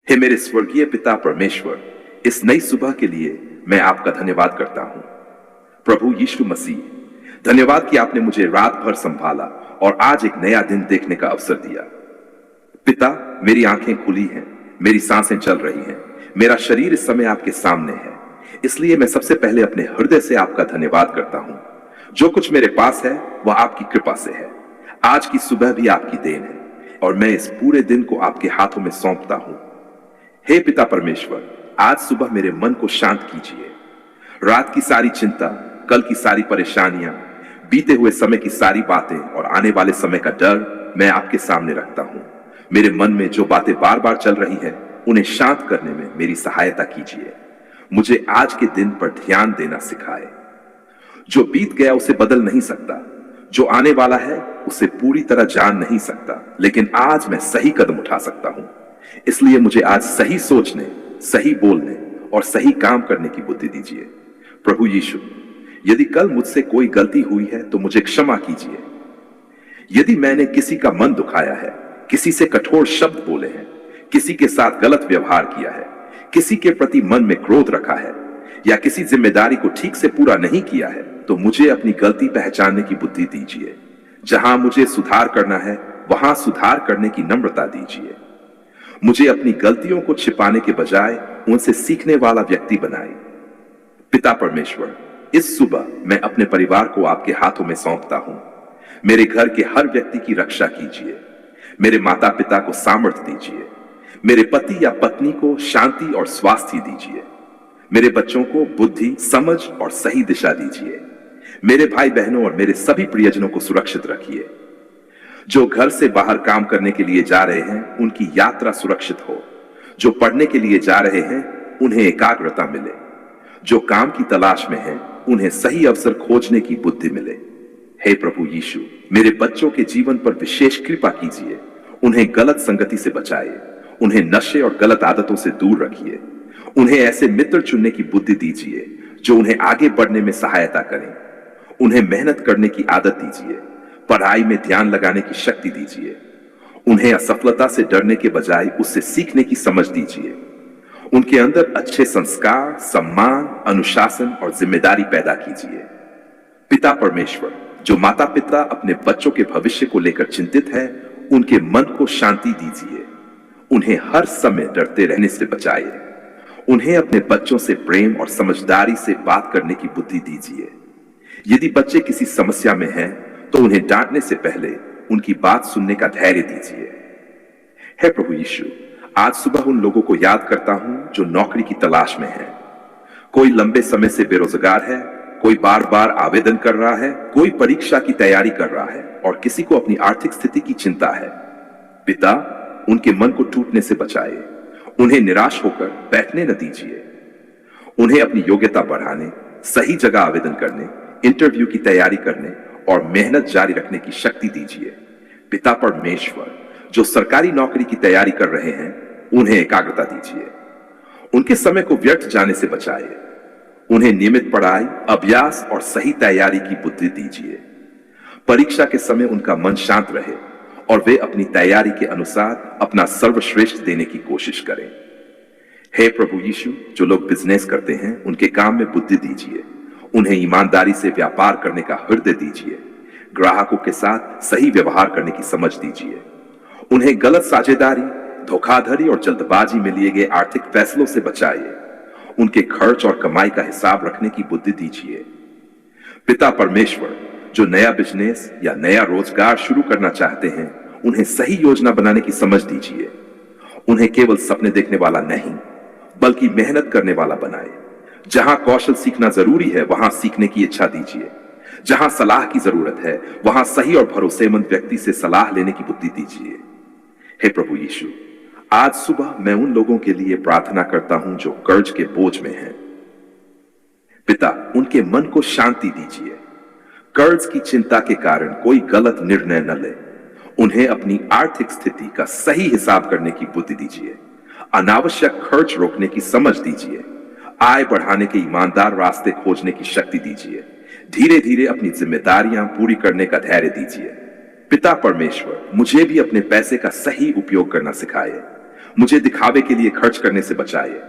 हे मेरे स्वर्गीय पिता परमेश्वर, इस नई सुबह के लिए मैं आपका धन्यवाद करता हूं। प्रभु यीशु मसीह, धन्यवाद कि आपने मुझे रात भर संभाला और आज एक नया दिन देखने का अवसर दिया। पिता, मेरी आंखें खुली हैं, मेरी सांसें चल रही हैं, मेरा शरीर इस समय आपके सामने है। इसलिए मैं सबसे पहले अपने हृदय से आपका धन्यवाद करता हूं। जो कुछ मेरे पास है वह आपकी कृपा से है। आज की सुबह भी आपकी देन है और मैं इस पूरे दिन को आपके हाथों में सौंपता हूं। हे पिता परमेश्वर, आज सुबह मेरे मन को शांत कीजिए। रात की सारी चिंता, कल की सारी परेशानियां, बीते हुए समय की सारी बातें और आने वाले समय का डर मैं आपके सामने रखता हूं। मेरे मन में जो बातें बार बार चल रही हैं, उन्हें शांत करने में मेरी सहायता कीजिए। मुझे आज के दिन पर ध्यान देना सिखाए। जो बीत गया उसे बदल नहीं सकता, जो आने वाला है उसे पूरी तरह जान नहीं सकता, लेकिन आज मैं सही कदम उठा सकता हूं। इसलिए मुझे आज सही सोचने, सही बोलने और सही काम करने की बुद्धि दीजिए। प्रभु यीशु, यदि कल मुझसे कोई गलती हुई है तो मुझे क्षमा कीजिए। यदि मैंने किसी का मन दुखाया है, किसी से कठोर शब्द बोले हैं, किसी के साथ गलत व्यवहार किया है, किसी के प्रति मन में क्रोध रखा है या किसी जिम्मेदारी को ठीक से पूरा नहीं किया है, तो मुझे अपनी गलती पहचानने की बुद्धि दीजिए। जहां मुझे सुधार करना है वहां सुधार करने की नम्रता दीजिए। मुझे अपनी गलतियों को छिपाने के बजाय उनसे सीखने वाला व्यक्ति बनाए। पिता परमेश्वर, इस सुबह मैं अपने परिवार को आपके हाथों में सौंपता हूं। मेरे घर के हर व्यक्ति की रक्षा कीजिए। मेरे माता पिता को सामर्थ्य दीजिए। मेरे पति या पत्नी को शांति और स्वास्थ्य दीजिए। मेरे बच्चों को बुद्धि, समझ और सही दिशा दीजिए। मेरे भाई बहनों और मेरे सभी प्रियजनों को सुरक्षित रखिए। जो घर से बाहर काम करने के लिए जा रहे हैं, उनकी यात्रा सुरक्षित हो। जो पढ़ने के लिए जा रहे हैं, उन्हें एकाग्रता मिले। जो काम की तलाश में हैं, उन्हें सही अवसर खोजने की बुद्धि मिले। हे प्रभु यीशु, मेरे बच्चों के जीवन पर विशेष कृपा कीजिए। उन्हें गलत संगति से बचाइए। उन्हें नशे और गलत आदतों से दूर रखिए। उन्हें ऐसे मित्र चुनने की बुद्धि दीजिए जो उन्हें आगे बढ़ने में सहायता करें। उन्हें मेहनत करने की आदत दीजिए। पढ़ाई में ध्यान लगाने की शक्ति दीजिए। उन्हें असफलता से डरने के बजाय उससे सीखने की समझ दीजिए। उनके अंदर अच्छे संस्कार, सम्मान, अनुशासन और जिम्मेदारी पैदा कीजिए। पिता परमेश्वर, जो माता पिता अपने बच्चों के भविष्य को लेकर चिंतित है, उनके मन को शांति दीजिए। उन्हें हर समय डरते रहने से बचाइए। उन्हें अपने बच्चों से प्रेम और समझदारी से बात करने की बुद्धि दीजिए। यदि बच्चे किसी समस्या में हैं, तो उन्हें डांटने से पहले उनकी बात सुनने का धैर्य दीजिए। हे प्रभु यीशु, आज सुबह उन लोगों को याद करता हूं जो नौकरी की तलाश में हैं। कोई लंबे समय से बेरोजगार है, कोई बार बार आवेदन कर रहा है, कोई परीक्षा की तैयारी कर रहा है और किसी को अपनी आर्थिक स्थिति की चिंता है। पिता, उनके मन को टूटने से बचाइए। उन्हें निराश होकर बैठने न दीजिए। उन्हें अपनी योग्यता बढ़ाने, सही जगह आवेदन करने, इंटरव्यू की तैयारी करने और मेहनत जारी रखने की शक्ति दीजिए। पिता परमेश्वर, जो सरकारी नौकरी की तैयारी कर रहे हैं, उन्हें एकाग्रता दीजिए। उनके समय को व्यर्थ जाने से बचाइए। उन्हें नियमित पढ़ाई, अभ्यास और सही तैयारी की बुद्धि दीजिए। परीक्षा के समय उनका मन शांत रहे और वे अपनी तैयारी के अनुसार अपना सर्वश्रेष्ठ देने की कोशिश करें। हे प्रभु यीशु, जो लोग बिजनेस करते हैं, उनके काम में बुद्धि दीजिए। उन्हें ईमानदारी से व्यापार करने का हृदय दीजिए। ग्राहकों के साथ सही व्यवहार करने की समझ दीजिए। उन्हें गलत साझेदारी, धोखाधड़ी और जल्दबाजी में लिए गए आर्थिक फैसलों से बचाइए। उनके खर्च और कमाई का हिसाब रखने की बुद्धि दीजिए। पिता परमेश्वर, जो नया बिजनेस या नया रोजगार शुरू करना चाहते हैं, उन्हें सही योजना बनाने की समझ दीजिए। उन्हें केवल सपने देखने वाला नहीं, बल्कि मेहनत करने वाला बनाए। जहां कौशल सीखना जरूरी है, वहां सीखने की इच्छा दीजिए। जहां सलाह की जरूरत है, वहां सही और भरोसेमंद व्यक्ति से सलाह लेने की बुद्धि दीजिए। हे प्रभु यीशु, आज सुबह मैं उन लोगों के लिए प्रार्थना करता हूं जो कर्ज के बोझ में हैं। पिता, उनके मन को शांति दीजिए। कर्ज की चिंता के कारण कोई गलत निर्णय न ले। उन्हें अपनी आर्थिक स्थिति का सही हिसाब करने की बुद्धि दीजिए। अनावश्यक खर्च रोकने की समझ दीजिए। आय बढ़ाने के ईमानदार रास्ते खोजने की शक्ति दीजिए। धीरे धीरे अपनी जिम्मेदारियां पूरी करने का धैर्य दीजिए। पिता परमेश्वर, मुझे भी अपने पैसे का सही उपयोग करना सिखाए। मुझे दिखावे के लिए खर्च करने से बचाइए।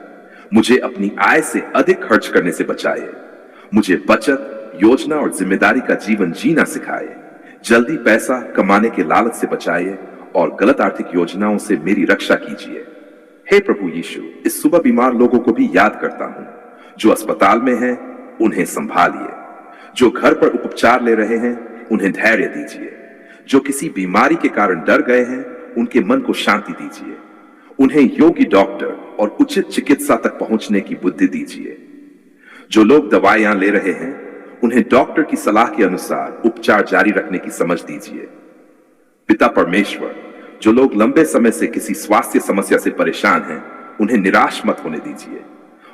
मुझे अपनी आय से अधिक खर्च करने से बचाइए। मुझे बचत, योजना और जिम्मेदारी का जीवन जीना सिखाए। जल्दी पैसा कमाने के लालच से बचाइए और गलत आर्थिक योजनाओं से मेरी रक्षा कीजिए। हे प्रभु यीशु, इस सुबह बीमार लोगों को भी याद करता हूं। जो अस्पताल में हैं, उन्हें संभालिए। जो घर पर उपचार ले रहे हैं, उन्हें धैर्य दीजिए। जो किसी बीमारी के कारण डर गए हैं, उनके मन को शांति दीजिए। उन्हें योग्य डॉक्टर और उचित चिकित्सा तक पहुंचने की बुद्धि दीजिए। जो लोग दवाइयां ले रहे हैं, उन्हें डॉक्टर की सलाह के अनुसार उपचार जारी रखने की समझ दीजिए। पिता परमेश्वर, जो लोग लंबे समय से किसी स्वास्थ्य समस्या से परेशान हैं, उन्हें निराश मत होने दीजिए।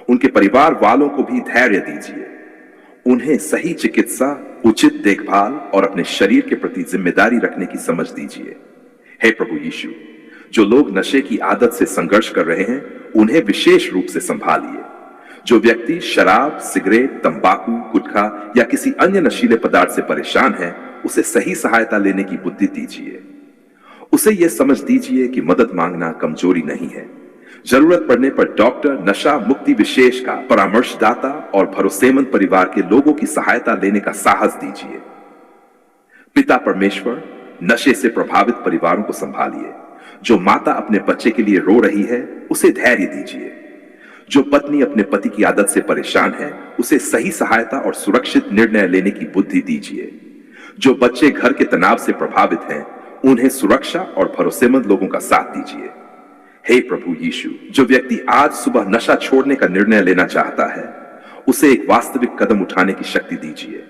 उनके परिवार वालों को भी धैर्य दीजिए। उन्हें सही चिकित्सा, उचित देखभाल और अपने शरीर के प्रति जिम्मेदारी रखने की समझ दीजिए। हे प्रभु यीशु, जो लोग नशे की आदत से संघर्ष कर रहे हैं, उन्हें विशेष रूप से संभालिए। जो व्यक्ति शराब, सिगरेट, तंबाकू, गुटखा या किसी अन्य नशीले पदार्थ से परेशान है, उसे सही सहायता लेने की बुद्धि दीजिए। उसे यह समझ दीजिए कि मदद मांगना कमजोरी नहीं है। जरूरत पड़ने पर डॉक्टर, नशा मुक्ति विशेष का परामर्शदाता और भरोसेमंद परिवार के लोगों की सहायता लेने का साहस दीजिए। पिता परमेश्वर, नशे से प्रभावित परिवारों को संभालिए। जो माता अपने बच्चे के लिए रो रही है, उसे धैर्य दीजिए। जो पत्नी अपने पति की आदत से परेशान है, उसे सही सहायता और सुरक्षित निर्णय लेने की बुद्धि दीजिए। जो बच्चे घर के तनाव से प्रभावित हैं, उन्हें सुरक्षा और भरोसेमंद लोगों का साथ दीजिए। हे प्रभु यीशु, जो व्यक्ति आज सुबह नशा छोड़ने का निर्णय लेना चाहता है, उसे एक वास्तविक कदम उठाने की शक्ति दीजिए।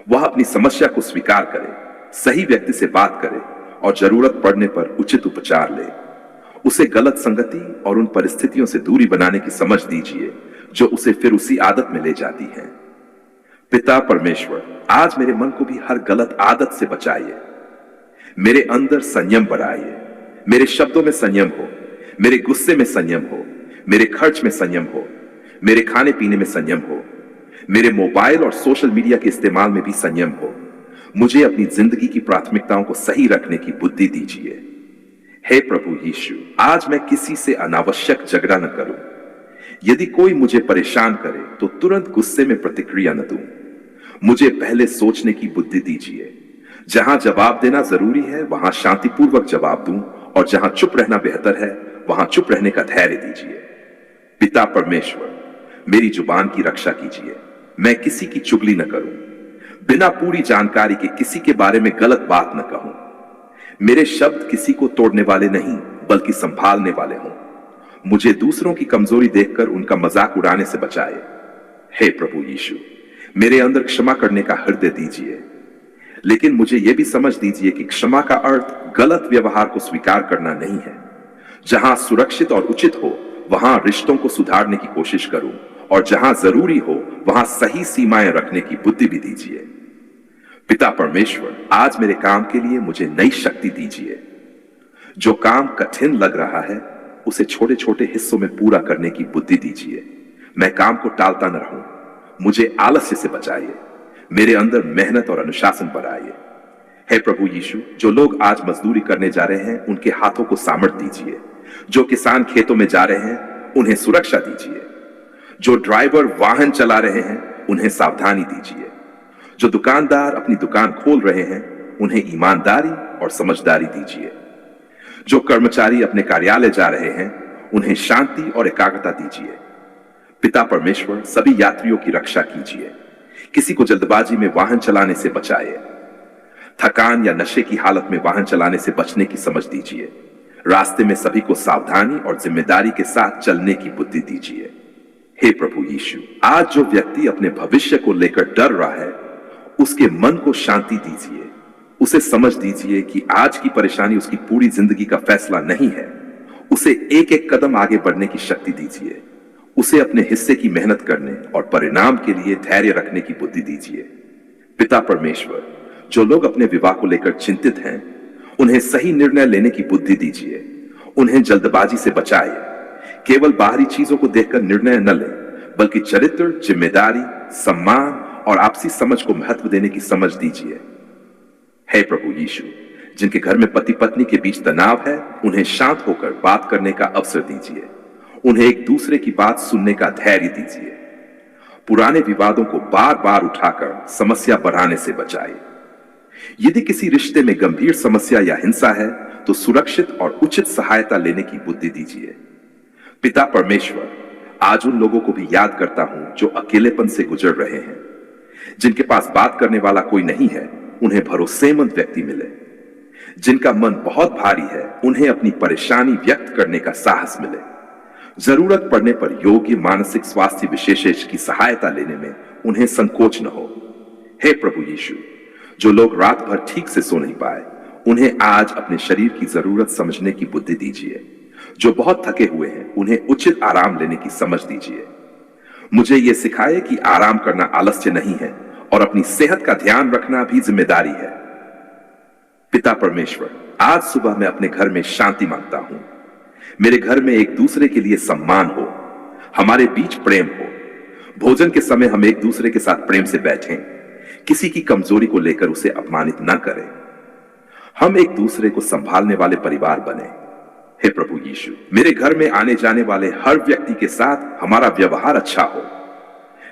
वह अपनी समस्या को स्वीकार करे, सही व्यक्ति से बात करे और जरूरत पड़ने पर उचित उपचार ले। उसे गलत संगति और उन परिस्थितियों से दूरी बनाने की समझ दीजिए जो उसे फिर उसी आदत में ले जाती हैं। पिता परमेश्वर, आज मेरे मन को भी हर गलत आदत से बचाइए। मेरे अंदर संयम बढ़ाइए। मेरे शब्दों में संयम हो, मेरे गुस्से में संयम हो, मेरे खर्च में संयम हो, मेरे खाने पीने में संयम हो, मेरे मोबाइल और सोशल मीडिया के इस्तेमाल में भी संयम हो। मुझे अपनी जिंदगी की प्राथमिकताओं को सही रखने की बुद्धि दीजिए। हे प्रभु यीशु, आज मैं किसी से अनावश्यक झगड़ा न करूं। यदि कोई मुझे परेशान करे तो तुरंत गुस्से में प्रतिक्रिया न दूं। मुझे पहले सोचने की बुद्धि दीजिए। जहां जवाब देना जरूरी है, वहां शांतिपूर्वक जवाब दूं, और जहां चुप रहना बेहतर है, वहां चुप रहने का धैर्य दीजिए। पिता परमेश्वर, मेरी जुबान की रक्षा कीजिए। मैं किसी की चुगली न करूं। बिना पूरी जानकारी के किसी के बारे में गलत बात न कहूं। मेरे शब्द किसी को तोड़ने वाले नहीं, बल्कि संभालने वाले हों। मुझे दूसरों की कमजोरी देखकर उनका मजाक उड़ाने से बचाए। हे प्रभु यीशु, मेरे अंदर क्षमा करने का हृदय दीजिए, लेकिन मुझे यह भी समझ दीजिए कि क्षमा का अर्थ गलत व्यवहार को स्वीकार करना नहीं है। जहां सुरक्षित और उचित हो, वहां रिश्तों को सुधारने की कोशिश करूं, और जहां जरूरी हो, वहां सही सीमाएं रखने की बुद्धि भी दीजिए। पिता परमेश्वर, आज मेरे काम के लिए मुझे नई शक्ति दीजिए। जो काम कठिन लग रहा है, उसे छोटे छोटे हिस्सों में पूरा करने की बुद्धि दीजिए। मैं काम को टालता न रहूं। मुझे आलस्य से बचाइए। मेरे अंदर मेहनत और अनुशासन बढ़ाइए। हे प्रभु यीशु, जो लोग आज मजदूरी करने जा रहे हैं, उनके हाथों को सामर्थ दीजिए। जो किसान खेतों में जा रहे हैं, उन्हें सुरक्षा दीजिए। जो ड्राइवर वाहन चला रहे हैं, उन्हें सावधानी दीजिए। जो दुकानदार अपनी दुकान खोल रहे हैं, उन्हें ईमानदारी और समझदारी दीजिए। जो कर्मचारी अपने कार्यालय जा रहे हैं, उन्हें शांति और एकाग्रता दीजिए। पिता परमेश्वर, सभी यात्रियों की रक्षा कीजिए। किसी को जल्दबाजी में वाहन चलाने से बचाइए। थकान या नशे की हालत में वाहन चलाने से बचने की समझ दीजिए। रास्ते में सभी को सावधानी और जिम्मेदारी के साथ चलने की बुद्धि दीजिए। हे प्रभु यीशु, आज जो व्यक्ति अपने भविष्य को लेकर डर रहा है, उसके मन को शांति दीजिए। उसे समझ दीजिए कि आज की परेशानी उसकी पूरी जिंदगी का फैसला नहीं है। उसे एक एक कदम आगे बढ़ने की शक्ति दीजिए। उसे अपने हिस्से की मेहनत करने और परिणाम के लिए धैर्य रखने की बुद्धि दीजिए। पिता परमेश्वर, जो लोग अपने विवाह को लेकर चिंतित हैं, उन्हें सही निर्णय लेने की बुद्धि दीजिए। उन्हें जल्दबाजी से बचाइए। केवल बाहरी चीजों को देखकर निर्णय न लें, बल्कि चरित्र, जिम्मेदारी, सम्मान और आपसी समझ को महत्व देने की समझ दीजिए। हे प्रभु यीशु, जिनके घर में पति पत्नी के बीच तनाव है, उन्हें शांत होकर बात करने का अवसर दीजिए। उन्हें एक दूसरे की बात सुनने का धैर्य दीजिए। पुराने विवादों को बार बार उठाकर समस्या बढ़ाने से बचाइए। यदि किसी रिश्ते में गंभीर समस्या या हिंसा है, तो सुरक्षित और उचित सहायता लेने की बुद्धि दीजिए। पिता परमेश्वर, आज उन लोगों को भी याद करता हूं जो अकेलेपन से गुजर रहे हैं, जिनके पास बात करने वाला कोई नहीं है, उन्हें भरोसेमंद व्यक्ति मिले। जिनका मन बहुत भारी है, उन्हें अपनी परेशानी व्यक्त करने का साहस मिले। जरूरत पड़ने पर योग्य मानसिक स्वास्थ्य विशेषज्ञ की सहायता लेने में उन्हें संकोच न हो। हे प्रभु यीशु, जो लोग रात भर ठीक से सो नहीं पाए, उन्हें आज अपने शरीर की जरूरत समझने की बुद्धि दीजिए। जो बहुत थके हुए हैं, उन्हें उचित आराम लेने की समझ दीजिए। मुझे यह सिखाए कि आराम करना आलस्य नहीं है और अपनी सेहत का ध्यान रखना भी जिम्मेदारी है। पिता परमेश्वर, आज सुबह मैं अपने घर में शांति मांगता हूं। मेरे घर में एक दूसरे के लिए सम्मान हो, हमारे बीच प्रेम हो। भोजन के समय हम एक दूसरे के साथ प्रेम से बैठें, किसी की कमजोरी को लेकर उसे अपमानित न करें। हम एक दूसरे को संभालने वाले परिवार बने। हे प्रभु यीशु, मेरे घर में आने जाने वाले हर व्यक्ति के साथ हमारा व्यवहार अच्छा हो,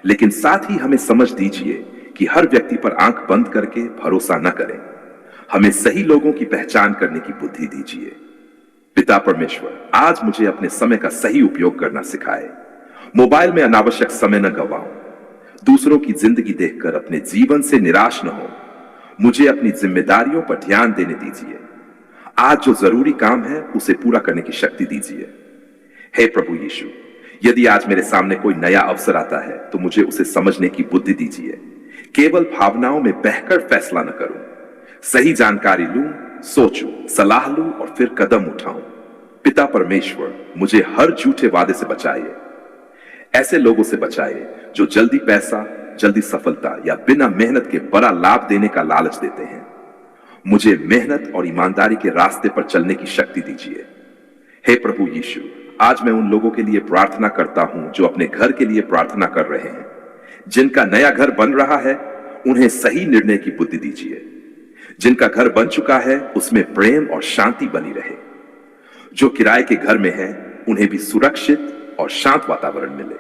लेकिन साथ ही हमें समझ दीजिए कि हर व्यक्ति पर आंख बंद करके भरोसा न करें। हमें सही लोगों की पहचान करने की बुद्धि दीजिए। पिता परमेश्वर, आज मुझे अपने समय का सही उपयोग करना सिखाए। मोबाइल में अनावश्यक समय न गवाऊं। दूसरों की जिंदगी देखकर अपने जीवन से निराश न हो। मुझे अपनी जिम्मेदारियों पर ध्यान देने दीजिए। आज जो जरूरी काम है, उसे पूरा करने की शक्ति दीजिए। हे प्रभु यीशु, यदि आज मेरे सामने कोई नया अवसर आता है, तो मुझे उसे समझने की बुद्धि दीजिए। केवल भावनाओं में बहकर फैसला न करूं। सही जानकारी लूं, सोचूं, सलाह लूं और फिर कदम उठाऊं। पिता परमेश्वर, मुझे हर झूठे वादे से बचाइए। ऐसे लोगों से बचाइए जो जल्दी पैसा, जल्दी सफलता या बिना मेहनत के बड़ा लाभ देने का लालच देते हैं। मुझे मेहनत और ईमानदारी के रास्ते पर चलने की शक्ति दीजिए। हे प्रभु यीशु, आज मैं उन लोगों के लिए प्रार्थना करता हूं जो अपने घर के लिए प्रार्थना कर रहे हैं। जिनका नया घर बन रहा है, उन्हें सही निर्णय की बुद्धि दीजिए। जिनका घर बन चुका है, उसमें प्रेम और शांति बनी रहे। जो किराए के घर में हैं, उन्हें भी सुरक्षित और शांत वातावरण मिले।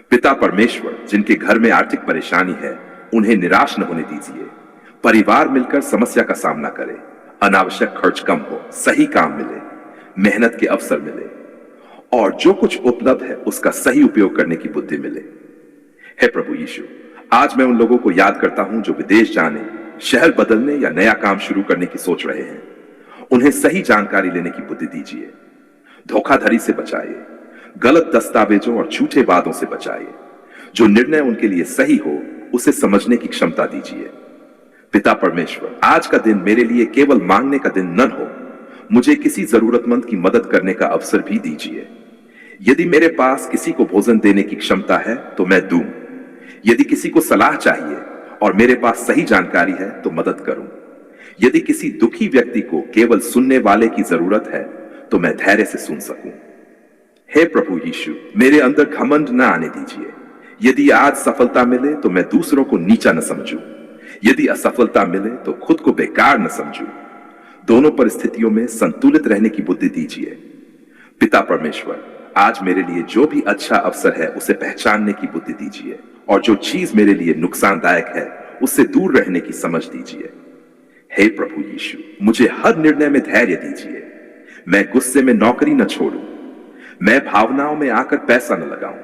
पिता परमेश्वर, जिनके घर में आर्थिक परेशानी है, उन्हें निराश न होने दीजिए। परिवार मिलकर समस्या का सामना करे। अनावश्यक खर्च कम हो, सही काम मिले, मेहनत के अवसर मिले और जो कुछ उपलब्ध है उसका सही उपयोग करने की बुद्धि मिले। हे प्रभु यीशु, आज मैं उन लोगों को याद करता हूं जो विदेश जाने, शहर बदलने या नया काम शुरू करने की सोच रहे हैं। उन्हें सही जानकारी लेने की बुद्धि दीजिए। धोखाधड़ी से बचाइए। गलत दस्तावेजों और झूठे वादों से बचाइए। जो निर्णय उनके लिए सही हो, उसे समझने की क्षमता दीजिए। पिता परमेश्वर, आज का दिन मेरे लिए केवल मांगने का दिन न हो। मुझे किसी जरूरतमंद की मदद करने का अवसर भी दीजिए। यदि मेरे पास किसी को भोजन देने की क्षमता है, तो मैं दूं। यदि किसी को सलाह चाहिए और मेरे पास सही जानकारी है, तो मदद करूं। यदि किसी दुखी व्यक्ति को केवल सुनने वाले की जरूरत है, तो मैं धैर्य से सुन सकूं। हे प्रभु यीशु, मेरे अंदर घमंड न आने दीजिए। यदि आज सफलता मिले, तो मैं दूसरों को नीचा न समझूं। यदि असफलता मिले, तो खुद को बेकार न समझूं। दोनों परिस्थितियों में संतुलित रहने की बुद्धि दीजिए। पिता परमेश्वर, आज मेरे लिए जो भी अच्छा अवसर है, उसे पहचानने की बुद्धि दीजिए और जो चीज मेरे लिए नुकसानदायक है, उससे दूर रहने की समझ दीजिए। हे प्रभु यीशु, मुझे हर निर्णय में धैर्य दीजिए। मैं गुस्से में नौकरी न छोड़ूं। मैं भावनाओं में आकर पैसा न लगाऊं।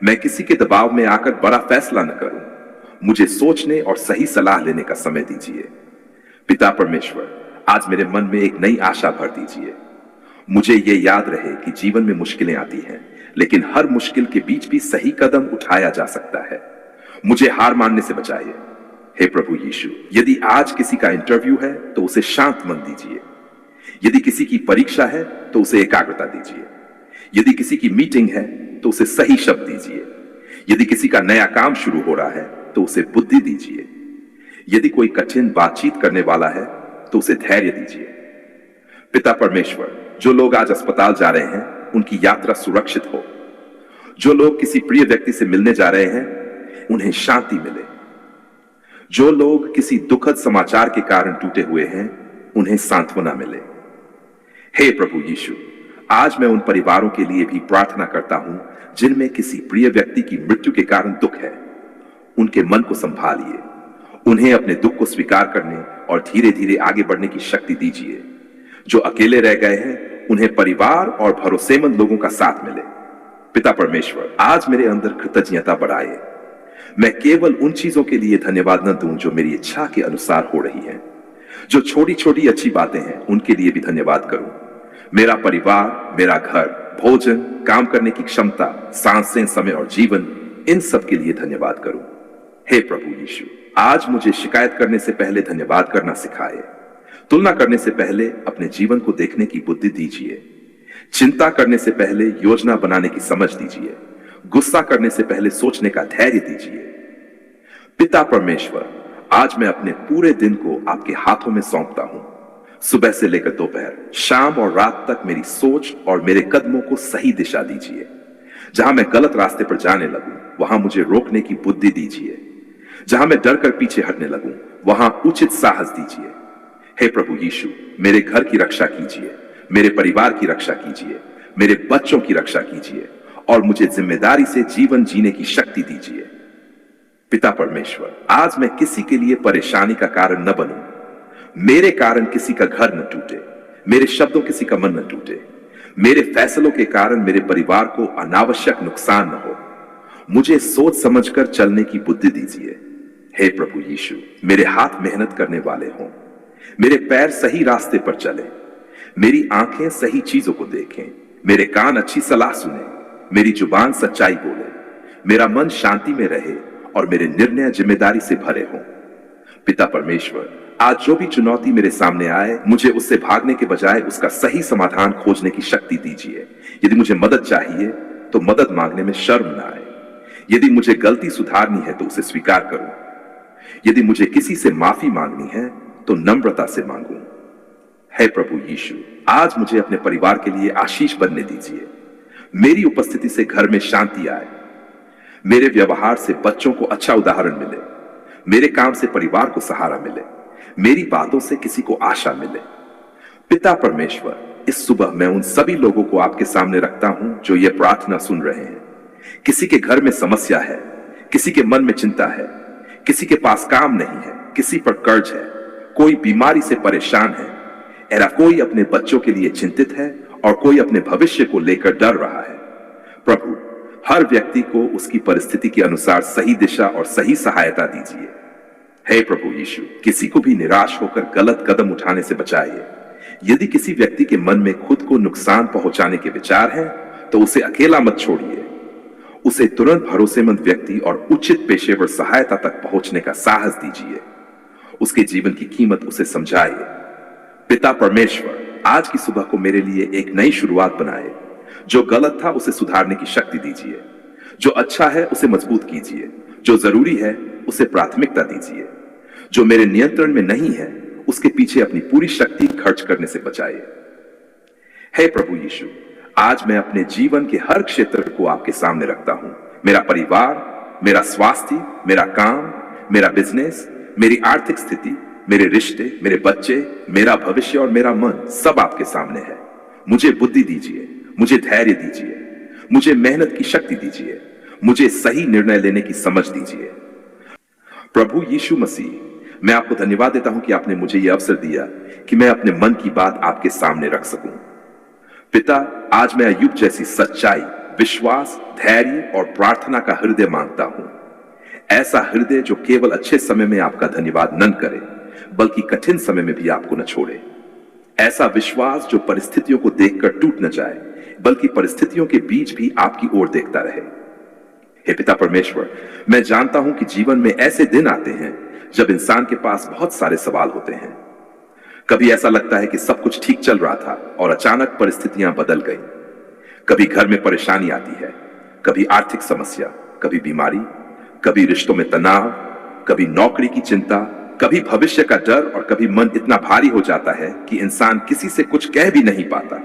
मैं किसी के दबाव में आकर बड़ा फैसला न करूं। मुझे सोचने और सही सलाह लेने का समय दीजिए। पिता परमेश्वर, आज मेरे मन में एक नई आशा भर दीजिए। मुझे ये याद रहे कि जीवन में मुश्किलें आती हैं, लेकिन हर मुश्किल के बीच भी सही कदम उठाया जा सकता है। मुझे हार मानने से बचाइए। हे प्रभु यीशु, यदि आज किसी का इंटरव्यू है, तो उसे शांत मन दीजिए। यदि किसी की परीक्षा है, तो उसे एकाग्रता दीजिए। यदि किसी की मीटिंग है, तो उसे सही शब्द दीजिए। यदि किसी का नया काम शुरू हो रहा है, तो उसे बुद्धि दीजिए। यदि कोई कठिन बातचीत करने वाला है, तो उसे धैर्य दीजिए। पिता परमेश्वर, जो लोग आज अस्पताल जा रहे हैं, उनकी यात्रा सुरक्षित हो। जो लोग किसी प्रिय व्यक्ति से मिलने जा रहे हैं, उन्हें शांति मिले। जो लोग किसी दुखद समाचार के कारण टूटे हुए हैं, उन्हें सांत्वना मिले। हे प्रभु यीशु, आज मैं उन परिवारों के लिए भी प्रार्थना करता हूं जिनमें किसी प्रिय व्यक्ति की मृत्यु के कारण दुख है। उनके मन को संभालिए, उन्हें अपने दुख को स्वीकार करने और धीरे धीरे आगे बढ़ने की शक्ति दीजिए। जो अकेले रह गए हैं उन्हें परिवार और भरोसेमंद लोगों का साथ मिले। पिता परमेश्वर, आज मेरे अंदर कृतज्ञता बढ़ाए। मैं केवल उन चीजों के लिए धन्यवाद न दूं जो मेरी इच्छा के अनुसार हो रही हैं। जो छोटी छोटी अच्छी बातें हैं उनके लिए भी धन्यवाद करूं। मेरा परिवार, मेरा घर, भोजन, काम करने की क्षमता, सांसें, समय और जीवन, इन सब के लिए धन्यवाद करूं। हे प्रभु यीशु, आज मुझे शिकायत करने से पहले धन्यवाद करना सिखाए। तुलना करने से पहले अपने जीवन को देखने की बुद्धि दीजिए। चिंता करने से पहले योजना बनाने की समझ दीजिए। गुस्सा करने से पहले सोचने का धैर्य दीजिए। पिता परमेश्वर, आज मैं अपने पूरे दिन को आपके हाथों में सौंपता हूं। सुबह से लेकर दोपहर, शाम और रात तक मेरी सोच और मेरे कदमों को सही दिशा दीजिए। जहां मैं गलत रास्ते पर जाने लगूं, वहां मुझे रोकने की बुद्धि दीजिए। जहां मैं डर कर पीछे हटने लगूं, वहां उचित साहस दीजिए। हे प्रभु यीशु, मेरे घर की रक्षा कीजिए, मेरे परिवार की रक्षा कीजिए, मेरे बच्चों की रक्षा कीजिए और मुझे जिम्मेदारी से जीवन जीने की शक्ति दीजिए। पिता परमेश्वर, आज मैं किसी के लिए परेशानी का कारण न बनूं। मेरे कारण किसी का घर न टूटे, मेरे शब्दों किसी का मन न टूटे, मेरे फैसलों के कारण मेरे परिवार को अनावश्यक नुकसान न हो। मुझे सोच समझकर चलने की बुद्धि दीजिए। हे प्रभु यीशु, मेरे हाथ मेहनत करने वाले हों, मेरे पैर सही रास्ते पर चले, मेरी आंखें सही चीजों को देखें, मेरे कान अच्छी सलाह सुने, मेरी जुबान सच्चाई बोले, मेरा मन शांति में रहे और मेरे निर्णय जिम्मेदारी से भरे हों। पिता परमेश्वर, आज जो भी चुनौती मेरे सामने आए, मुझे उससे भागने के बजाय उसका सही समाधान खोजने की शक्ति दीजिए। यदि मुझे मदद चाहिए तो मदद मांगने में शर्म न आए। यदि मुझे गलती सुधारनी है तो उसे स्वीकार करूं। यदि मुझे किसी से माफी मांगनी है तो नम्रता से मांगूं। हे प्रभु यीशु, आज मुझे अपने परिवार के लिए आशीष बनने दीजिए। मेरी उपस्थिति से घर में शांति आए, मेरे व्यवहार से बच्चों को अच्छा उदाहरण मिले, मेरे काम से परिवार को सहारा मिले, मेरी बातों से किसी को आशा मिले। पिता परमेश्वर, इस सुबह मैं उन सभी लोगों को आपके सामने रखता हूं जो ये प्रार्थना सुन रहे हैं। किसी के घर में समस्या है, किसी के मन में चिंता है, किसी के पास काम नहीं है, किसी पर कर्ज है, कोई बीमारी से परेशान है, ऐसा कोई अपने बच्चों के लिए चिंतित है और कोई अपने भविष्य को लेकर डर रहा है। प्रभु, हर व्यक्ति को उसकी परिस्थिति के अनुसार सही दिशा और सही सहायता दीजिए। हे प्रभु यीशु, किसी को भी निराश होकर गलत कदम उठाने से बचाइए। यदि किसी व्यक्ति के मन में खुद को नुकसान पहुंचाने के विचार हैं, तो उसे अकेला मत छोड़िए। उसे तुरंत भरोसेमंद व्यक्ति और उचित पेशेवर सहायता तक पहुंचने का साहस दीजिए। उसके जीवन की कीमत उसे समझाइए। पिता परमेश्वर, आज की सुबह को मेरे लिए एक नई शुरुआत बनाए। जो गलत था उसे सुधारने की शक्ति दीजिए। जो अच्छा है उसे मजबूत कीजिए। जो जरूरी है उसे प्राथमिकता दीजिए। जो मेरे नियंत्रण में नहीं है उसके पीछे अपनी पूरी शक्ति खर्च करने से बचाइए। हे प्रभु यीशु, आज मैं अपने जीवन के हर क्षेत्र को आपके सामने रखता हूं। मेरा परिवार, मेरा स्वास्थ्य, मेरा काम, मेरा बिजनेस, मेरी आर्थिक स्थिति, मेरे रिश्ते, मेरे बच्चे, मेरा भविष्य और मेरा मन सब आपके सामने है। मुझे बुद्धि दीजिए, मुझे धैर्य दीजिए, मुझे मेहनत की शक्ति दीजिए, मुझे सही निर्णय लेने की समझ दीजिए। प्रभु यीशु मसीह, मैं आपको धन्यवाद देता हूं कि आपने मुझे यह अवसर दिया कि मैं अपने मन की बात आपके सामने रख सकूं। पिता, आज मैं अय्यूब जैसी सच्चाई, विश्वास, धैर्य और प्रार्थना का हृदय मांगता हूं। ऐसा हृदय जो केवल अच्छे समय में आपका धन्यवाद न करे, बल्कि कठिन समय में भी आपको न छोड़े। ऐसा विश्वास जो परिस्थितियों को देखकर टूट न जाए, बल्कि परिस्थितियों के बीच भी आपकी ओर देखता रहे। हे पिता परमेश्वर, मैं जानता हूं कि जीवन में ऐसे दिन आते हैं जब इंसान के पास बहुत सारे सवाल होते हैं। कभी ऐसा लगता है कि सब कुछ ठीक चल रहा था और अचानक परिस्थितियां बदल गई। कभी घर में परेशानी आती है, कभी आर्थिक समस्या, कभी बीमारी, कभी रिश्तों में तनाव, कभी नौकरी की चिंता, कभी भविष्य का डर और कभी मन इतना भारी हो जाता है कि इंसान किसी से कुछ कह भी नहीं पाता।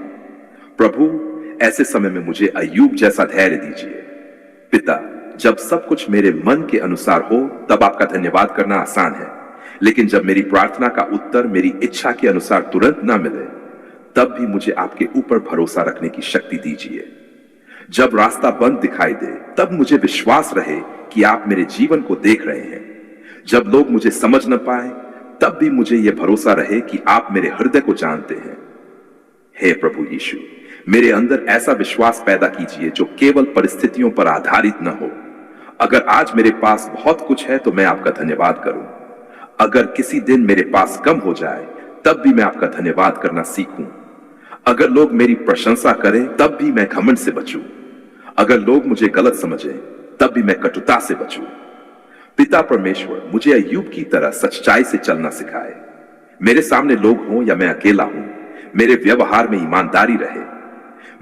प्रभु, ऐसे समय में मुझे अय्यूब जैसा धैर्य दीजिए। पिता, जब सब कुछ मेरे मन के अनुसार हो तब आपका धन्यवाद करना आसान है, लेकिन जब मेरी प्रार्थना का उत्तर मेरी इच्छा के अनुसार तुरंत ना मिले, तब भी मुझे आपके ऊपर भरोसा रखने की शक्ति दीजिए। जब रास्ता बंद दिखाई दे, तब मुझे विश्वास रहे कि आप मेरे जीवन को देख रहे हैं। जब लोग मुझे समझ न पाए, तब भी मुझे यह भरोसा रहे कि आप मेरे हृदय को जानते हैं। हे प्रभु यीशु, मेरे अंदर ऐसा विश्वास पैदा कीजिए जो केवल परिस्थितियों पर आधारित न हो। अगर आज मेरे पास बहुत कुछ है तो मैं आपका धन्यवाद करूं। अगर किसी दिन मेरे पास कम हो जाए, तब भी मैं आपका धन्यवाद करना सीखूं। अगर लोग मेरी प्रशंसा करें, तब भी मैं घमंड से बचूं। अगर लोग मुझे गलत समझें, तब भी मैं कटुता से बचूं। पिता परमेश्वर, मुझे अय्यूब की तरह सच्चाई से चलना सिखाए। मेरे सामने लोग हों या मैं अकेला हूं, मेरे व्यवहार में ईमानदारी रहे।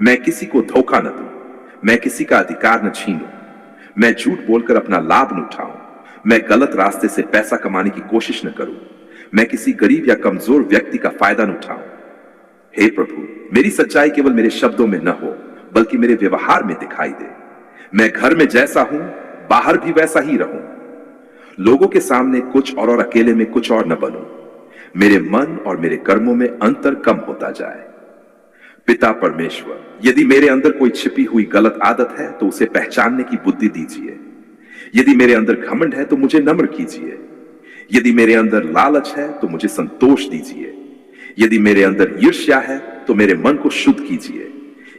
मैं किसी को धोखा न दूं, मैं किसी का अधिकार न छीनूं, मैं झूठ बोलकर अपना लाभ न उठाऊं, मैं गलत रास्ते से पैसा कमाने की कोशिश न करूं, मैं किसी गरीब या कमजोर व्यक्ति का फायदा न उठाऊं। हे प्रभु, मेरी सच्चाई केवल मेरे शब्दों में न हो, बल्कि मेरे व्यवहार में दिखाई दे। मैं घर में जैसा हूं, बाहर भी वैसा ही रहूं। लोगों के सामने कुछ और अकेले में कुछ और न बनूं। मेरे मन और मेरे कर्मों में अंतर कम होता जाए। पिता परमेश्वर, यदि मेरे अंदर कोई छिपी हुई गलत आदत है तो उसे पहचानने की बुद्धि दीजिए। यदि मेरे अंदर घमंड है तो मुझे नम्र कीजिए। यदि मेरे अंदर लालच है तो मुझे संतोष दीजिए। यदि मेरे अंदर ईर्ष्या है तो मेरे मन को शुद्ध कीजिए।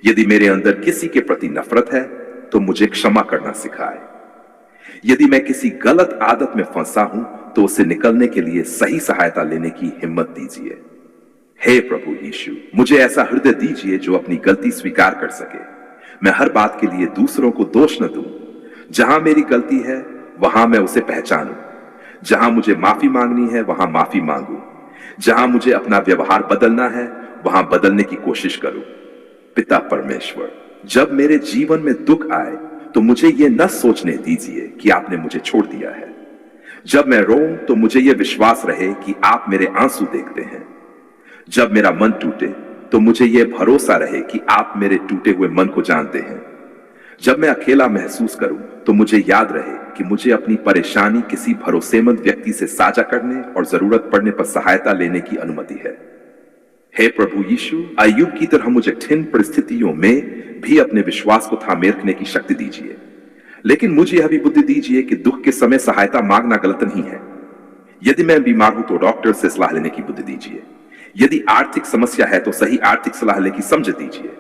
यदि मेरे अंदर किसी के प्रति नफरत है तो मुझे क्षमा करना सिखाए। यदि मैं किसी गलत आदत में फंसा हूं तो उससे निकलने के लिए सही सहायता लेने की हिम्मत दीजिए। हे प्रभु यीशु, मुझे ऐसा हृदय दीजिए जो अपनी गलती स्वीकार कर सके। मैं हर बात के लिए दूसरों को दोष न दूं। जहां मेरी गलती है वहां मैं उसे पहचानूं। जहां मुझे माफी मांगनी है वहां माफी मांगूं। जहां मुझे अपना व्यवहार बदलना है वहां बदलने की कोशिश करूं। पिता परमेश्वर, जब मेरे जीवन में दुख आए तो मुझे यह न सोचने दीजिए कि आपने मुझे छोड़ दिया है। जब मैं रोऊं तो मुझे यह विश्वास रहे कि आप मेरे आंसू देखते हैं। जब मेरा मन टूटे तो मुझे यह भरोसा रहे कि आप मेरे टूटे हुए मन को जानते हैं। जब मैं अकेला महसूस करूं तो मुझे याद रहे कि मुझे अपनी परेशानी किसी भरोसेमंद व्यक्ति से साझा करने और जरूरत पड़ने पर सहायता लेने की अनुमति है। हे प्रभु यीशु, अय्यूब की तरह मुझे कठिन परिस्थितियों में भी अपने विश्वास को थामे रखने की शक्ति दीजिए। लेकिन मुझे यह भी बुद्धि दीजिए कि दुख के समय सहायता मांगना गलत नहीं है। यदि मैं बीमार हूं तो डॉक्टर से सलाह लेने की बुद्धि दीजिए। यदि आर्थिक समस्या है तो सही आर्थिक सलाह लेने की समझ दीजिए।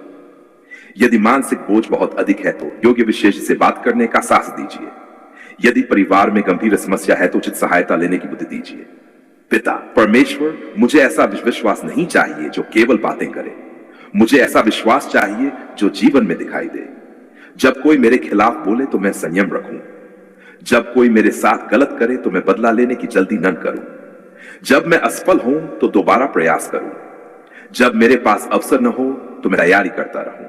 यदि मानसिक बोझ बहुत अधिक है तो योग्य विशेषज्ञ से बात करने का साहस दीजिए। यदि परिवार में गंभीर समस्या है तो उचित सहायता लेने की बुद्धि दीजिए। पिता परमेश्वर, मुझे ऐसा विश्वास नहीं चाहिए जो केवल बातें करे। मुझे ऐसा विश्वास चाहिए जो जीवन में दिखाई दे। जब कोई मेरे खिलाफ बोले तो मैं संयम रखूं। जब कोई मेरे साथ गलत करे तो मैं बदला लेने की जल्दी न करूं। जब मैं असफल हूं तो दोबारा प्रयास करूं। जब मेरे पास अवसर न हो तो मैं तैयारी करता रहूं।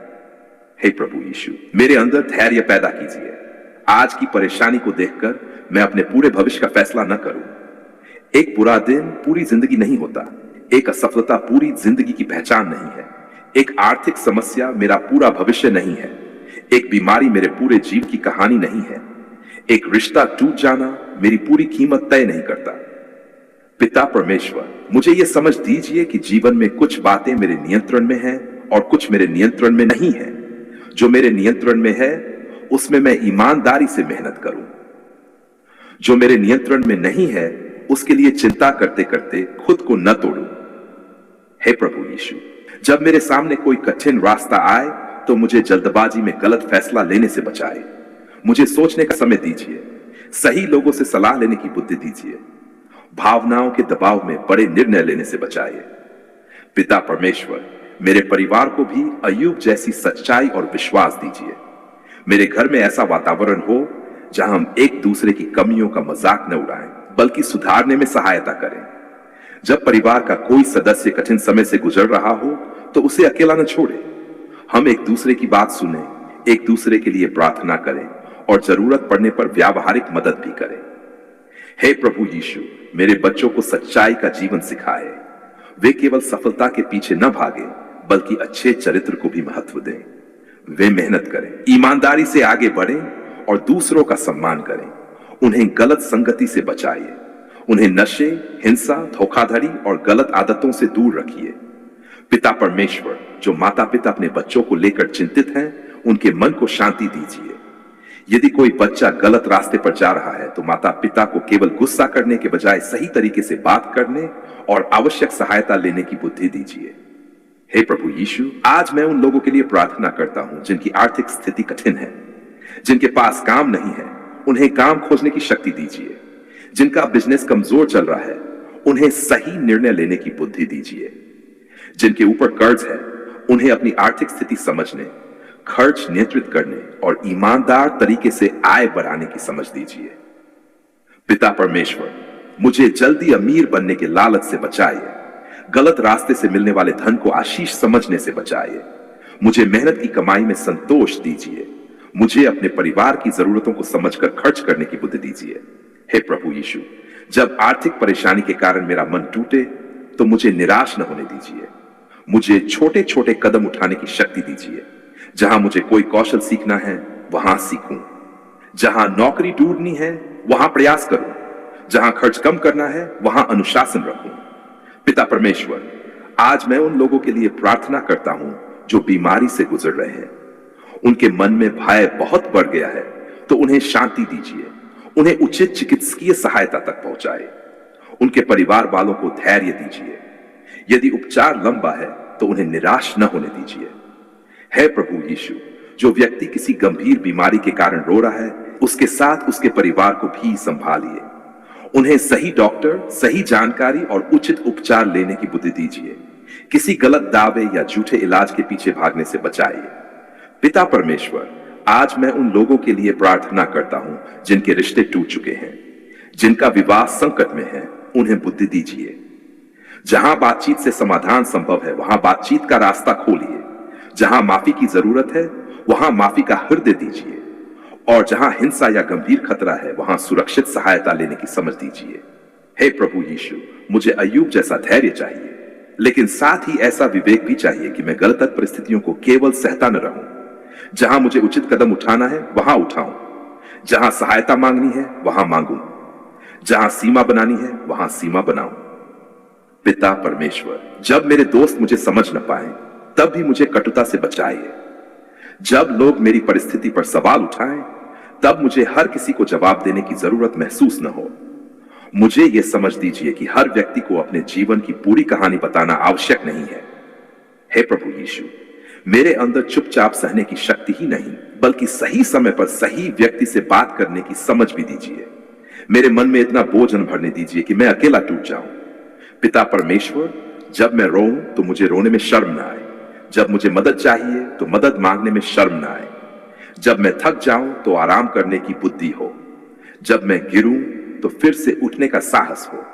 हे प्रभु यीशु, मेरे अंदर धैर्य पैदा कीजिए। आज की परेशानी को देखकर मैं अपने पूरे भविष्य का फैसला न करूं। एक बुरा दिन पूरी जिंदगी नहीं होता। एक असफलता पूरी जिंदगी की पहचान नहीं है। एक आर्थिक समस्या मेरा पूरा भविष्य नहीं है। एक बीमारी मेरे पूरे जीवन की कहानी नहीं है। एक रिश्ता टूट जाना मेरी पूरी कीमत तय नहीं करता। पिता परमेश्वर, मुझे यह समझ दीजिए कि जीवन में कुछ बातें मेरे नियंत्रण में हैं और कुछ मेरे नियंत्रण में नहीं है। जो मेरे नियंत्रण में है उसमें मैं ईमानदारी से मेहनत करूं। जो मेरे नियंत्रण में नहीं है उसके लिए चिंता करते करते खुद को न तोड़ूं। हे प्रभु यीशु, जब मेरे सामने कोई कठिन रास्ता आए तो मुझे जल्दबाजी में गलत फैसला लेने से बचाए। मुझे सोचने का समय दीजिए। सही लोगों से सलाह लेने की बुद्धि दीजिए। भावनाओं के दबाव में बड़े निर्णय लेने से बचाइए। पिता परमेश्वर, मेरे परिवार को भी अय्यूब जैसी सच्चाई और विश्वास दीजिए। मेरे घर में ऐसा वातावरण हो जहां हम एक दूसरे की कमियों का मजाक न उड़ाएं, बल्कि सुधारने में सहायता करें। जब परिवार का कोई सदस्य कठिन समय से गुजर रहा हो तो उसे अकेला न छोड़े। हम एक दूसरे की बात सुने, एक दूसरे के लिए प्रार्थना करें और जरूरत पड़ने पर व्यावहारिक मदद भी करें। हे प्रभु यीशु, मेरे बच्चों को सच्चाई का जीवन सिखाए। वे केवल सफलता के पीछे न भागें, बल्कि अच्छे चरित्र को भी महत्व दें। वे मेहनत करें, ईमानदारी से आगे बढ़ें और दूसरों का सम्मान करें। उन्हें गलत संगति से बचाइए। उन्हें नशे, हिंसा, धोखाधड़ी और गलत आदतों से दूर रखिए। पिता परमेश्वर, जो माता पिता अपने बच्चों को लेकर चिंतित हैं, उनके मन को शांति दीजिए। यदि कोई बच्चा गलत रास्ते पर जा रहा है तो माता पिता को केवल गुस्सा करने के बजाय सही तरीके से बात करने और आवश्यक सहायता लेने की बुद्धि दीजिए। हे प्रभु यीशु, आज मैं उन लोगों के लिए प्रार्थना करता हूं जिनकी आर्थिक स्थिति कठिन है, जिनके पास काम नहीं है, उन्हें काम खोजने की शक्ति दीजिए। जिनका बिजनेस कमजोर चल रहा है, उन्हें सही निर्णय लेने की बुद्धि दीजिए। जिनके ऊपर कर्ज है, उन्हें अपनी आर्थिक स्थिति समझने, खर्च नियंत्रित करने और ईमानदार तरीके से आय बढ़ाने की समझ दीजिए। पिता परमेश्वर, मुझे जल्दी अमीर बनने के लालच से बचाइए। गलत रास्ते से मिलने वाले धन को आशीष समझने से बचाइए। मुझे मेहनत की कमाई में संतोष दीजिए। मुझे अपने परिवार की जरूरतों को समझकर खर्च करने की बुद्धि दीजिए। हे प्रभु यीशु, जब आर्थिक परेशानी के कारण मेरा मन टूटे तो मुझे निराश न होने दीजिए। मुझे छोटे छोटे कदम उठाने की शक्ति दीजिए। जहां मुझे कोई कौशल सीखना है वहां सीखूं, जहां नौकरी ढूंढनी है वहां प्रयास करूं, जहां खर्च कम करना है वहां अनुशासन रखूं। पिता परमेश्वर, आज मैं उन लोगों के लिए प्रार्थना करता हूं जो बीमारी से गुजर रहे हैं। उनके मन में भय बहुत बढ़ गया है, तो उन्हें शांति दीजिए। उन्हें उचित चिकित्सकीय सहायता तक पहुंचाए। उनके परिवार वालों को धैर्य दीजिए। यदि उपचार लंबा है तो उन्हें निराश न होने दीजिए। हे प्रभु यीशु, जो व्यक्ति किसी गंभीर बीमारी के कारण रो रहा है, उसके साथ उसके परिवार को भी संभालिए। उन्हें सही डॉक्टर, सही जानकारी और उचित उपचार लेने की बुद्धि दीजिए। किसी गलत दावे या झूठे इलाज के पीछे भागने से बचाइए। पिता परमेश्वर, आज मैं उन लोगों के लिए प्रार्थना करता हूं जिनके रिश्ते टूट चुके हैं, जिनका विवाह संकट में है, उन्हें बुद्धि दीजिए। जहां बातचीत से समाधान संभव है वहां बातचीत का रास्ता खोलिए। जहां माफी की जरूरत है वहां माफी का हृदय दीजिए, और जहां हिंसा या गंभीर खतरा है वहां सुरक्षित सहायता लेने की समझ दीजिए। हे प्रभु यीशु, मुझे अय्यूब जैसा धैर्य चाहिए, लेकिन साथ ही ऐसा विवेक भी चाहिए कि मैं गलत परिस्थितियों को केवल सहता न रहूं। जहां मुझे उचित कदम उठाना है वहां उठाऊं, जहां सहायता मांगनी है वहां मांगूं, जहां सीमा बनानी है वहां सीमा बनाऊं। पिता परमेश्वर, जब मेरे दोस्त मुझे समझ न पाए तब भी मुझे कटुता से बचाइए। जब लोग मेरी परिस्थिति पर सवाल उठाएं तब मुझे हर किसी को जवाब देने की जरूरत महसूस न हो। मुझे यह समझ दीजिए कि हर व्यक्ति को अपने जीवन की पूरी कहानी बताना आवश्यक नहीं है। हे प्रभु यीशु, मेरे अंदर चुपचाप सहने की शक्ति ही नहीं बल्कि सही समय पर सही व्यक्ति से बात करने की समझ भी दीजिए। मेरे मन में इतना बोझ न भरने दीजिए कि मैं अकेला टूट जाऊं। पिता परमेश्वर, जब मैं रोऊं तो मुझे रोने में शर्म न आए। जब मुझे मदद चाहिए तो मदद मांगने में शर्म न आए। जब मैं थक जाऊं तो आराम करने की बुद्धि हो। जब मैं गिरूं तो फिर से उठने का साहस हो।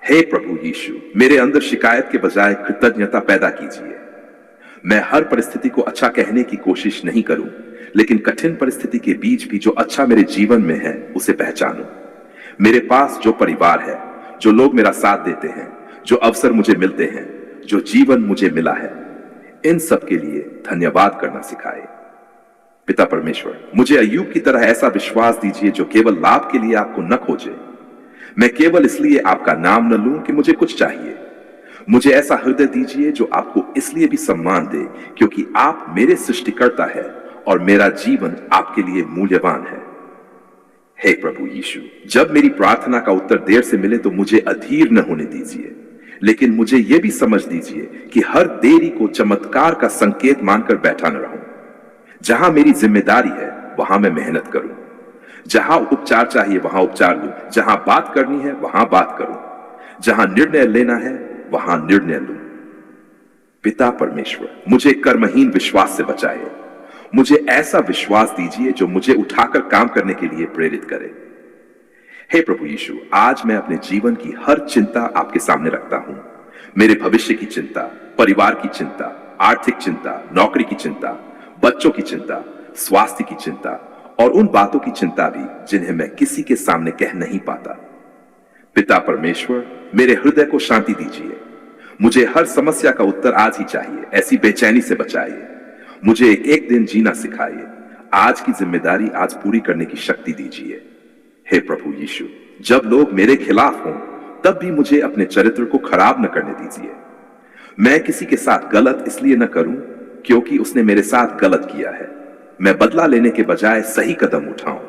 हे प्रभु यीशु, मेरे अंदर शिकायत के बजाय कृतज्ञता पैदा कीजिए। मैं हर परिस्थिति को अच्छा कहने की कोशिश नहीं करूं, लेकिन कठिन परिस्थिति के बीच भी जो अच्छा मेरे जीवन में है उसे पहचानूं। मेरे पास जो परिवार है, जो लोग मेरा साथ देते हैं, जो अवसर मुझे मिलते हैं, जो जीवन मुझे मिला है, इन सब के लिए धन्यवाद करना सिखाए। पिता परमेश्वर, मुझे अय्यूब की तरह ऐसा विश्वास दीजिए जो केवल लाभ के लिए आपको न खोजे। मैं केवल इसलिए आपका नाम न लूं कि मुझे कुछ चाहिए। मुझे ऐसा हृदय दीजिए जो आपको इसलिए भी सम्मान दे क्योंकि आप मेरे सृष्टिकर्ता है और मेरा जीवन आपके लिए मूल्यवान है। हे प्रभु यीशु, जब मेरी प्रार्थना का उत्तर देर से मिले तो मुझे अधीर न होने दीजिए, लेकिन मुझे यह भी समझ दीजिए कि हर देरी को चमत्कार का संकेत मानकर बैठा न रहूं। जहां मेरी जिम्मेदारी है वहां मैं मेहनत करूं। जहां उपचार चाहिए वहां उपचार लूं। जहां बात करनी है वहां बात करूं। जहां निर्णय लेना है वहां निर्णय लूं। पिता परमेश्वर, मुझे कर्महीन विश्वास से बचाए। मुझे ऐसा विश्वास दीजिए जो मुझे उठाकर काम करने के लिए प्रेरित करे। हे प्रभु यीशु, आज मैं अपने जीवन की हर चिंता आपके सामने रखता हूं। मेरे भविष्य की चिंता, परिवार की चिंता, आर्थिक चिंता, नौकरी की चिंता, बच्चों की चिंता, स्वास्थ्य की चिंता और उन बातों की चिंता भी जिन्हें मैं किसी के सामने कह नहीं पाता। पिता परमेश्वर, मेरे हृदय को शांति दीजिए। मुझे हर समस्या का उत्तर आज ही चाहिए। ऐसी बेचैनी से बचाइए। मुझे एक दिन जीना सिखाइए। आज की जिम्मेदारी आज पूरी करने की शक्ति दीजिए। हे प्रभु यीशु, जब लोग मेरे खिलाफ हों तब भी मुझे अपने चरित्र को खराब न करने दीजिए। मैं किसी के साथ गलत इसलिए न करूं क्योंकि उसने मेरे साथ गलत किया है। मैं बदला लेने के बजाय सही कदम उठाऊं।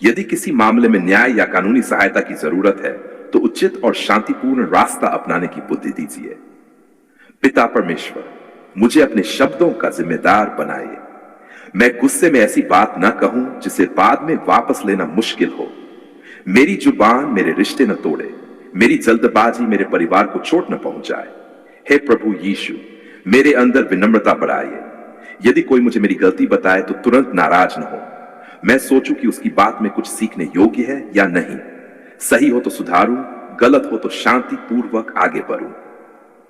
यदि किसी मामले में न्याय या कानूनी सहायता की जरूरत है तो उचित और शांतिपूर्ण रास्ता अपनाने की बुद्धि दीजिए। पिता परमेश्वर, मुझे अपने शब्दों का जिम्मेदार बनाइए। मैं गुस्से में ऐसी बात न कहूं जिसे बाद में वापस लेना मुश्किल हो। मेरी जुबान मेरे रिश्ते न तोड़े, मेरी जल्दबाजी मेरे परिवार को चोट न पहुंचाए। हे प्रभु यीशु, मेरे अंदर विनम्रता बढ़ाइए। यदि कोई मुझे मेरी गलती बताए तो तुरंत नाराज न हो। मैं सोचूं कि उसकी बात में कुछ सीखने योग्य है या नहीं। सही हो तो सुधारूं, गलत हो तो शांति पूर्वक आगे बढ़ूं।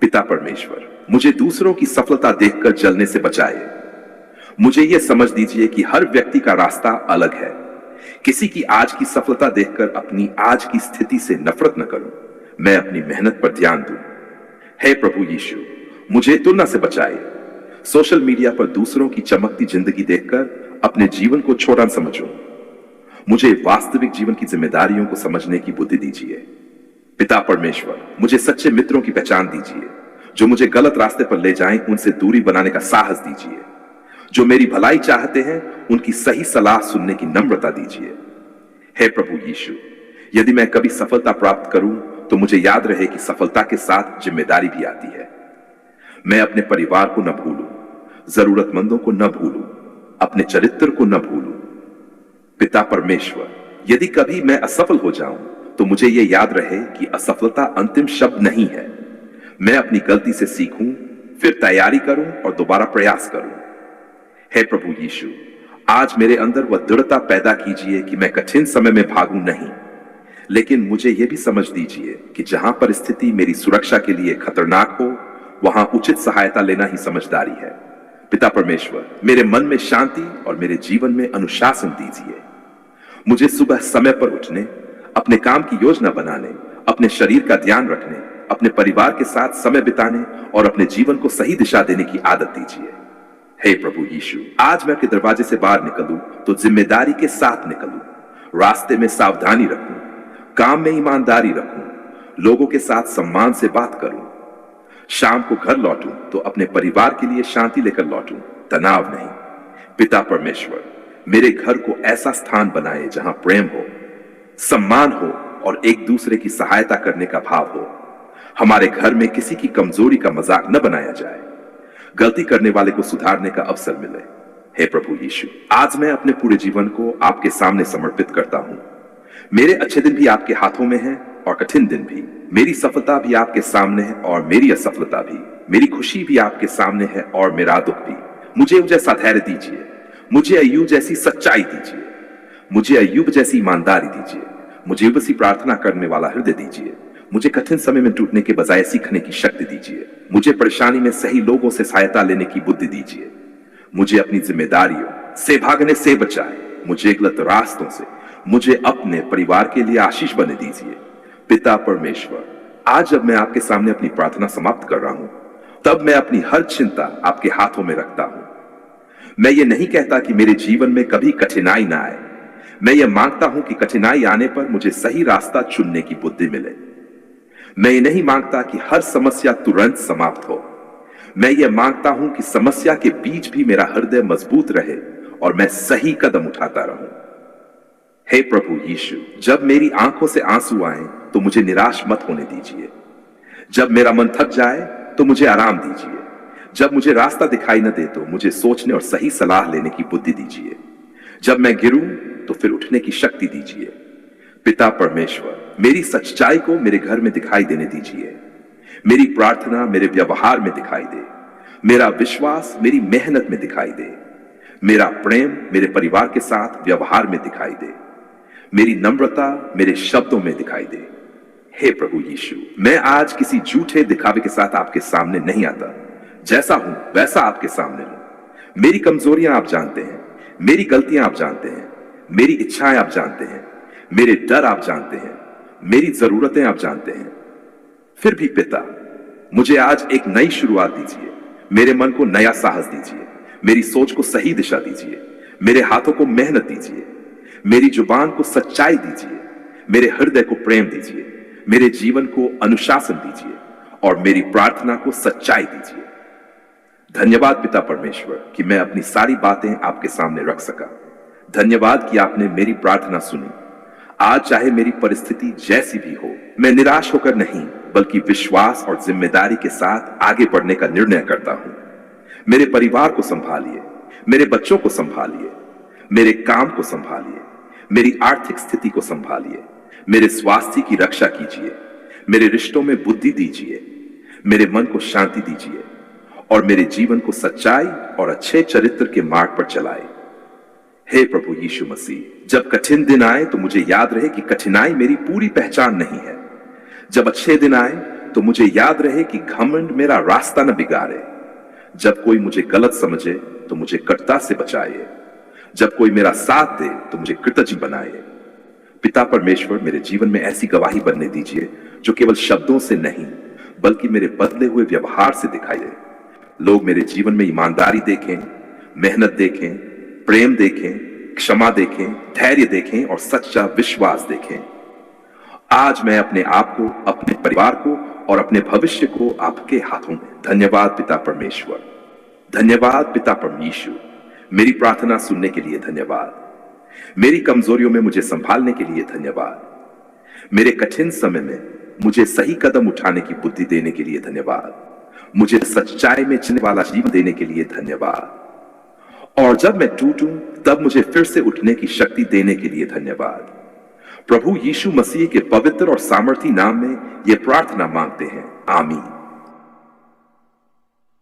पिता परमेश्वर, मुझे दूसरों की सफलता देखकर जलने से बचाइए। मुझे यह समझ दीजिए कि हर व्यक्ति का रास्ता अलग है। किसी की आज की सफलता देखकर अपनी आज की स्थिति से नफरत न करूं। मैं अपनी मेहनत पर ध्यान दूं। हे प्रभु यीशु, मुझे तुलना से बचाइए। सोशल मीडिया पर दूसरों की चमकती जिंदगी देखकर अपने जीवन को छोटा न समझूं। मुझे वास्तविक जीवन की जिम्मेदारियों को समझने की बुद्धि दीजिए। पिता परमेश्वर, मुझे सच्चे मित्रों की पहचान दीजिए। जो मुझे गलत रास्ते पर ले जाएं, उनसे दूरी बनाने का साहस दीजिए। जो मेरी भलाई चाहते हैं, उनकी सही सलाह सुनने की नम्रता दीजिए। हे प्रभु यीशु, यदि मैं कभी सफलता प्राप्त करूं तो मुझे याद रहे कि सफलता के साथ जिम्मेदारी भी आती है। मैं अपने परिवार को न भूलूं, जरूरतमंदों को न भूलूं, अपने चरित्र को न भूलूं। पिता परमेश्वर, यदि कभी मैं असफल हो जाऊं तो मुझे यह याद रहे कि असफलता अंतिम शब्द नहीं है। मैं अपनी गलती से सीखूं, फिर तैयारी करूं और दोबारा प्रयास करूं। हे प्रभु यीशु, आज मेरे अंदर वह दृढ़ता पैदा कीजिए कि मैं कठिन समय में भागूं नहीं, लेकिन मुझे यह भी समझ दीजिए कि जहां परिस्थिति मेरी सुरक्षा के लिए खतरनाक हो, वहां उचित सहायता लेना ही समझदारी है। पिता परमेश्वर, मेरे मन में शांति और मेरे जीवन में अनुशासन दीजिए। मुझे सुबह समय पर उठने, अपने काम की योजना बनाने, अपने शरीर का ध्यान रखने, अपने परिवार के साथ समय बिताने और अपने जीवन को सही दिशा देने की आदत दीजिए। हे प्रभु यीशु, आज मैं आपके दरवाजे से बाहर निकलूं तो जिम्मेदारी के साथ निकलूं, रास्ते में सावधानी रखूं, काम में ईमानदारी रखूं, लोगों के साथ सम्मान से बात करूं, शाम को घर लौटूं तो अपने परिवार के लिए शांति लेकर लौटूं, तनाव नहीं। पिता परमेश्वर, मेरे घर को ऐसा स्थान बनाए जहां प्रेम हो, सम्मान हो और एक दूसरे की सहायता करने का भाव हो। हमारे घर में किसी की कमजोरी का मजाक न बनाया जाए, गलती करने वाले को सुधारने का अवसर मिले। हे प्रभु यीशु, आज मैं अपने पूरे जीवन को आपके सामने समर्पित करता हूं। मेरे अच्छे दिन भी आपके हाथों में हैं और कठिन दिन भी। मेरी सफलता भी आपके सामने है और मेरी असफलता भी। मेरी खुशी भी आपके सामने है और मेरा दुख भी। मुझे जैसा धैर्य दीजिए, मुझे अय्यूब जैसी सच्चाई दीजिए, मुझे अय्यूब जैसी ईमानदारी दीजिए, मुझे उसी प्रार्थना करने वाला हृदय दीजिए। मुझे कठिन समय में टूटने के बजाय सीखने की शक्ति दीजिए। मुझे परेशानी में सही लोगों से सहायता लेने की बुद्धि दीजिए। मुझे अपनी जिम्मेदारियों से भागने से बचाए, मुझे गलत रास्तों से, मुझे अपने परिवार के लिए आशीष बने दीजिए। पिता परमेश्वर, आज जब मैं आपके सामने अपनी प्रार्थना समाप्त कर रहा हूं, तब मैं अपनी हर चिंता आपके हाथों में रखता हूं। मैं ये नहीं कहता कि मेरे जीवन में कभी कठिनाई ना आए। मैं ये मांगता हूं कि कठिनाई आने पर मुझे सही रास्ता चुनने की बुद्धि मिले। मैं ये नहीं मांगता कि हर समस्या तुरंत समाप्त हो। मैं ये मांगता हूं कि समस्या के बीच भी मेरा हृदय मजबूत रहे और मैं सही कदम उठाता रहूं। हे प्रभु यीशु, जब मेरी आंखों से आंसू आए तो मुझे निराश मत होने दीजिए। जब मेरा मन थक जाए तो मुझे आराम दीजिए। जब मुझे रास्ता दिखाई न दे तो मुझे सोचने और सही सलाह लेने की बुद्धि दीजिए। जब मैं गिरूं तो फिर उठने की शक्ति दीजिए। पिता परमेश्वर, मेरी सच्चाई को मेरे घर में दिखाई देने दीजिए। मेरी प्रार्थना मेरे व्यवहार में दिखाई दे। मेरा विश्वास मेरी मेहनत में दिखाई दे। मेरा प्रेम मेरे परिवार के साथ व्यवहार में दिखाई दे। मेरी नम्रता मेरे शब्दों में दिखाई दे। हे प्रभु यीशु, मैं आज किसी झूठे दिखावे के साथ आपके सामने नहीं आता। जैसा हूं वैसा आपके सामने हूं। मेरी कमजोरियां आप जानते हैं, मेरी गलतियां आप जानते हैं, मेरी इच्छाएं आप जानते हैं, मेरे डर आप जानते हैं, मेरी जरूरतें आप जानते हैं। फिर भी पिता, मुझे आज एक नई शुरुआत दीजिए। मेरे मन को नया साहस दीजिए। मेरी सोच को सही दिशा दीजिए। मेरे हाथों को मेहनत दीजिए। मेरी जुबान को सच्चाई दीजिए। मेरे हृदय को प्रेम दीजिए, मेरे जीवन को अनुशासन दीजिए और मेरी प्रार्थना को सच्चाई दीजिए। धन्यवाद पिता परमेश्वर कि मैं अपनी सारी बातें आपके सामने रख सका। धन्यवाद कि आपने मेरी प्रार्थना सुनी। आज चाहे मेरी परिस्थिति जैसी भी हो, मैं निराश होकर नहीं बल्कि विश्वास और जिम्मेदारी के साथ आगे बढ़ने का निर्णय करता हूं। मेरे परिवार को संभालिए, मेरे बच्चों को संभालिए, मेरे काम को संभालिए, मेरी आर्थिक स्थिति को संभालिए, मेरे स्वास्थ्य की रक्षा कीजिए, मेरे रिश्तों में बुद्धि दीजिए, मेरे मन को शांति दीजिए और मेरे जीवन को सच्चाई और अच्छे चरित्र के मार्ग पर चलाए। हे प्रभु यीशु मसीह, जब कठिन दिन आए तो मुझे याद रहे कि कठिनाई मेरी पूरी पहचान नहीं है। जब अच्छे दिन आए तो मुझे याद रहे कि घमंड मेरा रास्ता न बिगाड़े। जब कोई मुझे गलत समझे तो मुझे कटुता से बचाए। जब कोई मेरा साथ दे तो मुझे कृतज्ञ बनाए। पिता परमेश्वर, मेरे जीवन में ऐसी गवाही बनने दीजिए जो केवल शब्दों से नहीं बल्कि मेरे बदले हुए व्यवहार से दिखाई दे। लोग मेरे जीवन में ईमानदारी देखें, मेहनत देखें, प्रेम देखें, क्षमा देखें, धैर्य देखें और सच्चा विश्वास देखें। आज मैं अपने आप को, अपने परिवार को और अपने भविष्य को आपके हाथों में। धन्यवाद पिता परमेश्वर। धन्यवाद पिता परमेश्वर, मेरी प्रार्थना सुनने के लिए धन्यवाद। मेरी कमजोरियों में मुझे संभालने के लिए धन्यवाद। मेरे कठिन समय में मुझे सही कदम उठाने की बुद्धि देने के लिए धन्यवाद। मुझे सच्चाई में चलने वाला जीवन देने के लिए धन्यवाद। और जब मैं टूटूं तब मुझे फिर से उठने की शक्ति देने के लिए धन्यवाद। प्रभु यीशु मसीह के पवित्र और सामर्थी नाम में यह प्रार्थना मांगते हैं, आमीन।